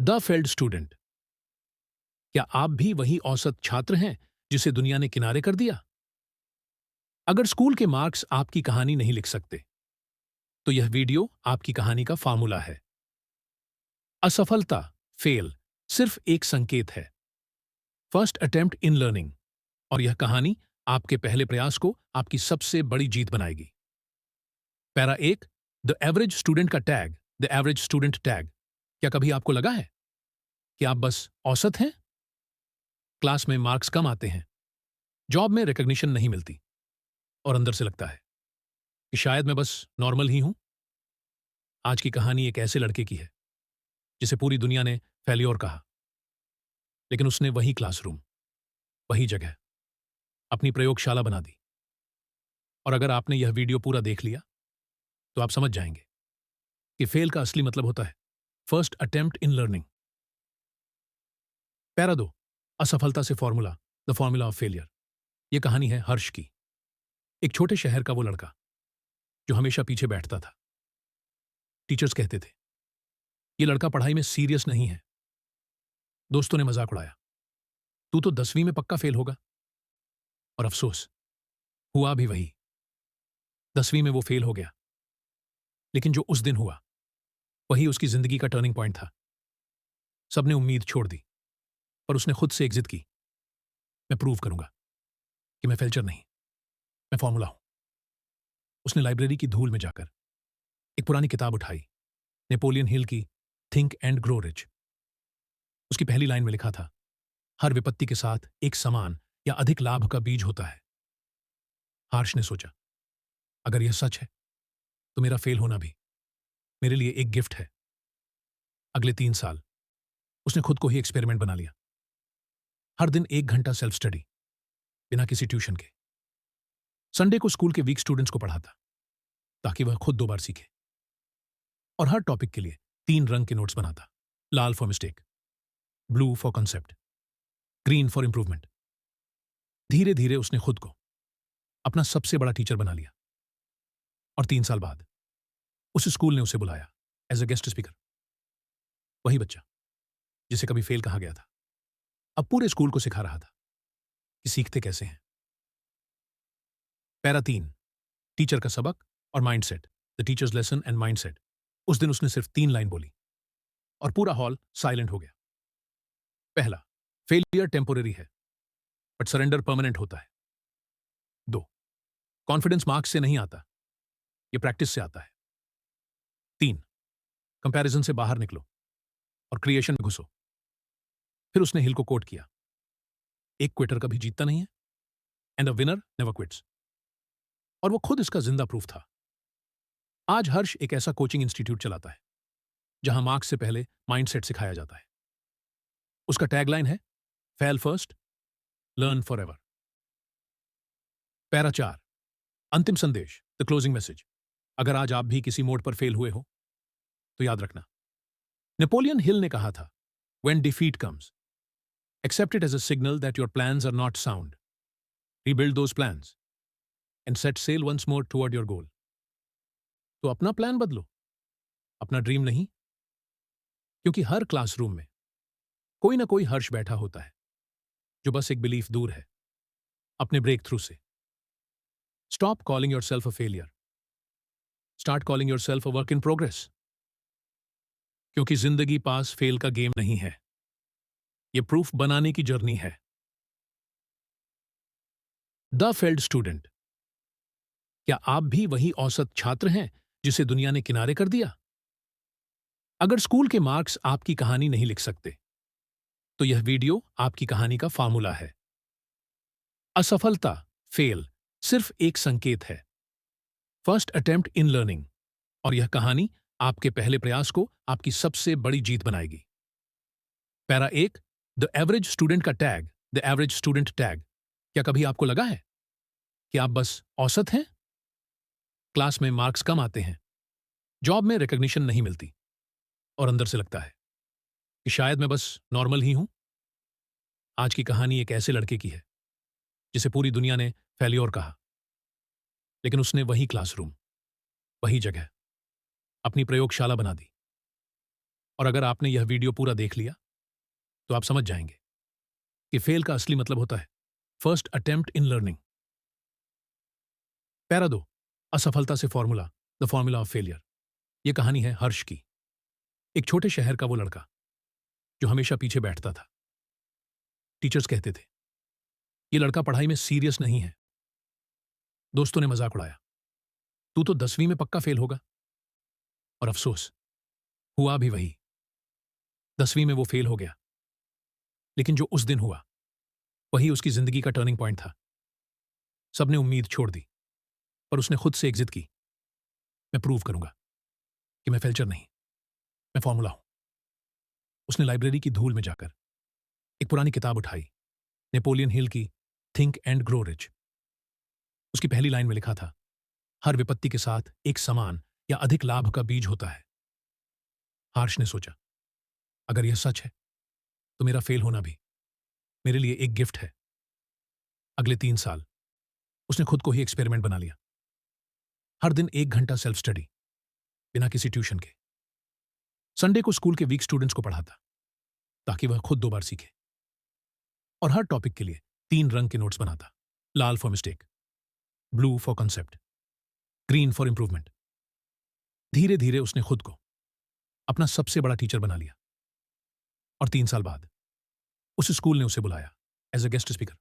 The failed student. क्या आप भी वही औसत छात्र हैं जिसे दुनिया ने किनारे कर दिया? अगर स्कूल के मार्क्स आपकी कहानी नहीं लिख सकते, तो यह वीडियो आपकी कहानी का फार्मूला है। असफलता, फेल, सिर्फ एक संकेत है। First attempt in learning. और यह कहानी आपके पहले प्रयास को आपकी सबसे बड़ी जीत बनाएगी। पैरा एक, द एवरेज स्टूडेंट का tag, the average student tag. क्या कभी आपको लगा है कि आप बस औसत हैं? क्लास में मार्क्स कम आते हैं, जॉब में रिकॉग्निशन नहीं मिलती, और अंदर से लगता है कि शायद मैं बस नॉर्मल ही हूं। आज की कहानी एक ऐसे लड़के की है जिसे पूरी दुनिया ने फेल्योर कहा, लेकिन उसने वही क्लासरूम, वही जगह अपनी प्रयोगशाला बना दी। और अगर आपने यह वीडियो पूरा देख लिया, तो आप समझ जाएंगे कि फेल का असली मतलब होता है first attempt in learning. Para दो, असफलता से formula, the formula of failure. यह कहानी है हर्ष की, एक छोटे शहर का वो लड़का जो हमेशा पीछे बैठता था। टीचर्स कहते थे, ये लड़का पढ़ाई में सीरियस नहीं है। दोस्तों ने मजाक उड़ाया, तू तो 10वीं में पक्का फेल होगा। और अफसोस, हुआ भी वही। 10वीं में वो फेल हो गया, लेकिन जो उस दिन हुआ, वही उसकी जिंदगी का टर्निंग पॉइंट था। सबने उम्मीद छोड़ दी, पर उसने खुद से एक जिद की, मैं प्रूव करूंगा कि मैं फेल्चर नहीं, मैं फॉर्मूला हूं। उसने लाइब्रेरी की धूल में जाकर एक पुरानी किताब उठाई, नेपोलियन हिल की थिंक एंड ग्रो रिच। उसकी पहली लाइन में लिखा था, हर विपत्ति के साथ एक समान या अधिक लाभ का बीज होता है। हर्ष ने सोचा, अगर यह सच है, तो मेरा फेल होना भी मेरे लिए एक गिफ्ट है। अगले 3 साल उसने खुद को ही एक्सपेरिमेंट बना लिया। हर दिन 1 घंटा सेल्फ स्टडी, बिना किसी ट्यूशन के। संडे को स्कूल के वीक स्टूडेंट्स को पढ़ाता, ताकि वह खुद 2 बार सीखे। और हर टॉपिक के लिए 3 रंग के नोट्स बनाता, लाल for mistake, blue for concept, green for improvement. धीरे धीरे उसने खुद को अपना सबसे बड़ा टीचर बना लिया। और 3 साल बाद उस स्कूल ने उसे बुलाया एज अ गेस्ट स्पीकर। वही बच्चा जिसे कभी फेल कहा गया था, अब पूरे स्कूल को सिखा रहा था कि सीखते कैसे हैं। पैरा 3, टीचर का सबक और mindset, the teachers lesson and mindset. उस दिन उसने सिर्फ 3 लाइन बोली और पूरा हॉल साइलेंट हो गया। पहला, फेलियर टेम्पोररी है, बट सरेंडर परमानेंट होता है। 2, कॉन्फिडेंस मार्क्स से नहीं आता, ये प्रैक्टिस से आता है। 3, कंपैरिजन से बाहर निकलो और क्रिएशन में घुसो। फिर उसने हिल को कोट किया, एक क्विटर कभी जीतता नहीं है, and a winner never quits. और वो खुद इसका जिंदा प्रूफ था। आज हर्ष एक ऐसा कोचिंग इंस्टीट्यूट चलाता है जहां मार्क्स से पहले माइंडसेट सिखाया जाता है। उसका टैगलाइन है, fail first, learn for ever. Para 4, अंतिम संदेश, द क्लोजिंग मैसेज। अगर आज आप भी किसी मोड पर फेल हुए हो, तो याद रखना, नेपोलियन हिल ने कहा था, when defeat comes, accept it as a signal that your plans are not sound. Rebuild those plans and set sail once more toward your goal. तो अपना प्लान बदलो, अपना ड्रीम नहीं, क्योंकि हर क्लासरूम में कोई ना कोई हर्ष बैठा होता है जो बस एक बिलीफ दूर है अपने ब्रेक थ्रू से। Stop calling your self a failure, start calling your self a work in progress. क्योंकि जिंदगी पास फेल का गेम नहीं है, यह प्रूफ बनाने की जर्नी है। The failed student. क्या आप भी वही औसत छात्र हैं जिसे दुनिया ने किनारे कर दिया? अगर स्कूल के मार्क्स आपकी कहानी नहीं लिख सकते, तो यह वीडियो आपकी कहानी का फार्मूला है। असफलता, फेल, सिर्फ एक संकेत है। First attempt in learning. और यह कहानी आपके पहले प्रयास को आपकी सबसे बड़ी जीत बनाएगी। पैरा 1, द एवरेज स्टूडेंट का tag, the average student tag. क्या कभी आपको लगा है कि आप बस औसत हैं? क्लास में मार्क्स कम आते हैं, जॉब में रिकॉग्निशन नहीं मिलती, और अंदर से लगता है कि शायद मैं बस नॉर्मल ही हूं। आज की कहानी एक ऐसे लड़के की है जिसे पूरी दुनिया ने फेल्योर कहा, लेकिन उसने वही क्लासरूम, वही जगह अपनी प्रयोगशाला बना दी। और अगर आपने यह वीडियो पूरा देख लिया तो आप समझ जाएंगे कि फेल का असली मतलब होता है first attempt in learning. Para 2, असफलता से formula, the formula of failure. यह कहानी है हर्ष की। एक छोटे शहर का वो लड़का जो हमेशा पीछे बैठता था। टीचर्स कहते थे ये लड़का पढ़ाई में सीरियस नहीं है। दोस्तों ने मजाक उड़ाया, तू तो 10वीं में पक्का फेल होगा। और अफसोस, हुआ भी वही। 10वीं में वो फेल हो गया, लेकिन जो उस दिन हुआ वही उसकी जिंदगी का टर्निंग पॉइंट था। सबने उम्मीद छोड़ दी, पर उसने खुद से एक जिद की, मैं प्रूव करूंगा कि मैं फेल्चर नहीं, मैं फॉर्मूला हूं। उसने लाइब्रेरी की धूल में जाकर एक पुरानी किताब उठाई, नेपोलियन हिल की थिंक एंड ग्रो रिच। उसकी पहली लाइन में लिखा था, हर विपत्ति के साथ एक समान या अधिक लाभ का बीज होता है। हर्ष ने सोचा, अगर यह सच है तो मेरा फेल होना भी मेरे लिए एक गिफ्ट है। अगले 3 साल उसने खुद को ही एक्सपेरिमेंट बना लिया। हर दिन 1 घंटा सेल्फ स्टडी, बिना किसी ट्यूशन के। संडे को स्कूल के वीक स्टूडेंट्स को पढ़ाता ताकि वह खुद 2 बार सीखे। और हर टॉपिक के लिए 3 रंग के नोट्स बनाता, लाल for mistake, blue for concept, green for improvement. धीरे धीरे उसने खुद को अपना सबसे बड़ा टीचर बना लिया। और 3 साल बाद उस स्कूल ने उसे बुलाया एज अ गेस्ट स्पीकर।